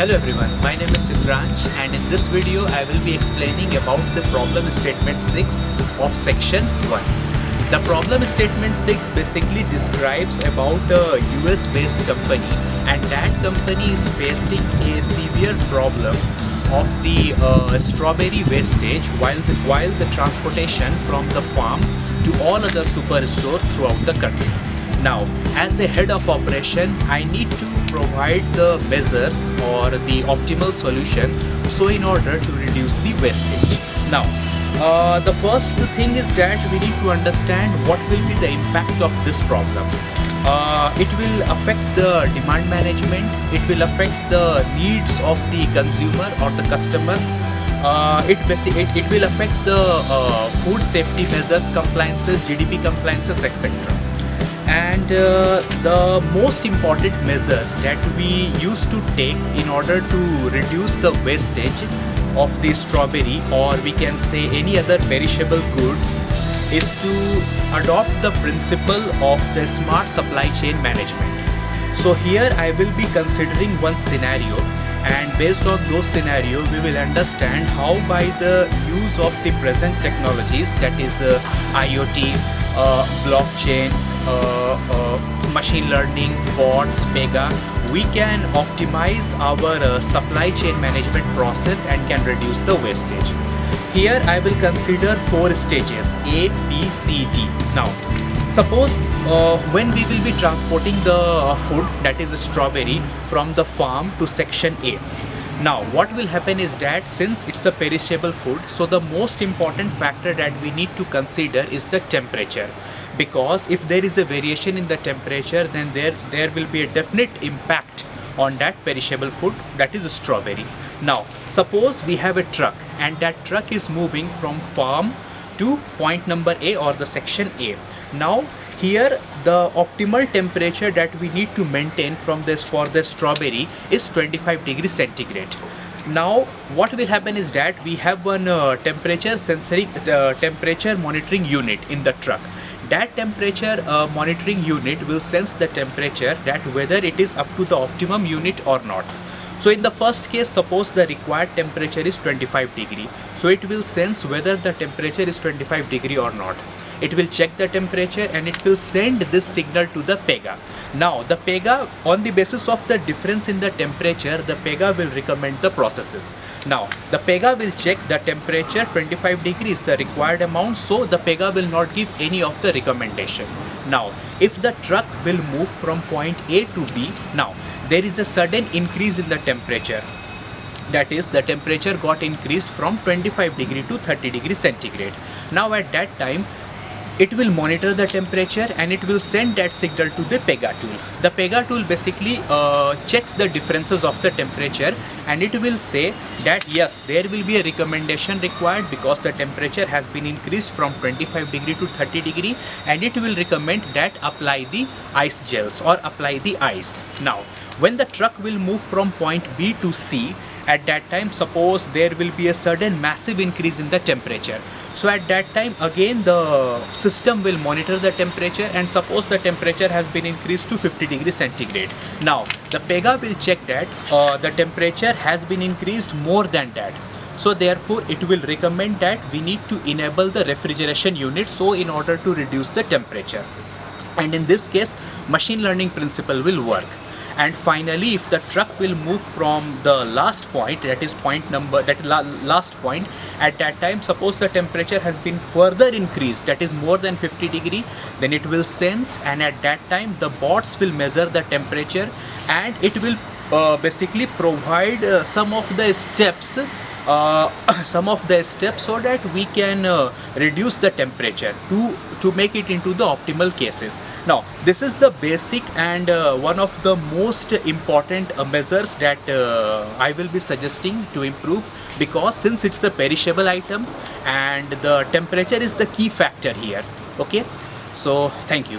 Hello everyone, my name is Chitransh and in this video I will be explaining about the problem statement 6 of section 1. The problem statement 6 basically describes about a US based company, and that company is facing a severe problem of the strawberry wastage while the transportation from the farm to all other superstores throughout the country. Now, as a head of operation, I need to provide the measures or the optimal solution so in order to reduce the wastage. Now, the first thing is that we need to understand what will be the impact of this problem. It will affect the demand management, it will affect the needs of the consumer or the customers. It will affect the food safety measures, compliances, GDP compliances, etc. And the most important measures that we used to take in order to reduce the wastage of the strawberry, or we can say any other perishable goods, is to adopt the principle of the smart supply chain management. So here I will be considering one scenario, and based on those scenarios we will understand how by the use of the present technologies, that is IoT, blockchain, machine learning, bots, Pega, we can optimize our supply chain management process and can reduce the wastage. Here I will consider 4 stages: A, B, C, D. Now, suppose when we will be transporting the food, that is strawberry, from the farm to section A. Now, what will happen is that since it's a perishable food, so the most important factor that we need to consider is the temperature. Because if there is a variation in the temperature, then there will be a definite impact on that perishable food, that is strawberry. Now, suppose we have a truck and that truck is moving from farm to point number A or the section A. Now, here the optimal temperature that we need to maintain for the strawberry is 25 degrees centigrade. Now, what will happen is that we have one temperature monitoring unit in the truck. That temperature monitoring unit will sense the temperature, that whether it is up to the optimum unit or not. So in the first case, suppose the required temperature is 25 degree. So it will sense whether the temperature is 25 degree or not. It will check the temperature and it will send this signal to the Pega. Now the Pega, on the basis of the difference in the temperature, the Pega will recommend the processes. Now the Pega will check the temperature, 25 degrees the required amount, so the Pega will not give any of the recommendation. Now if the truck will move from point A to B, now there is a sudden increase in the temperature. That is, the temperature got increased from 25 degree to 30 degrees centigrade. Now at that time, it will monitor the temperature and it will send that signal to the Pega tool. The Pega tool basically checks the differences of the temperature, and it will say that yes, there will be a recommendation required because the temperature has been increased from 25 degree to 30 degree, and it will recommend that apply the ice gels or apply the ice. Now, when the truck will move from point B to C, at that time, suppose there will be a sudden massive increase in the temperature. So at that time, again the system will monitor the temperature, and suppose the temperature has been increased to 50 degrees centigrade. Now the Pega will check that the temperature has been increased more than that. So therefore it will recommend that we need to enable the refrigeration unit, so in order to reduce the temperature. And in this case, machine learning principle will work. And finally, if the truck will move from the last point, that is last point, at that time, suppose the temperature has been further increased, that is more than 50 degree, then it will sense, and at that time the bots will measure the temperature, and it will basically provide some of the steps so that we can reduce the temperature to make it into the optimal cases. Now this is the basic and one of the most important measures that I will be suggesting to improve, because since it's the perishable item and the temperature is the key factor here. Okay, so thank you.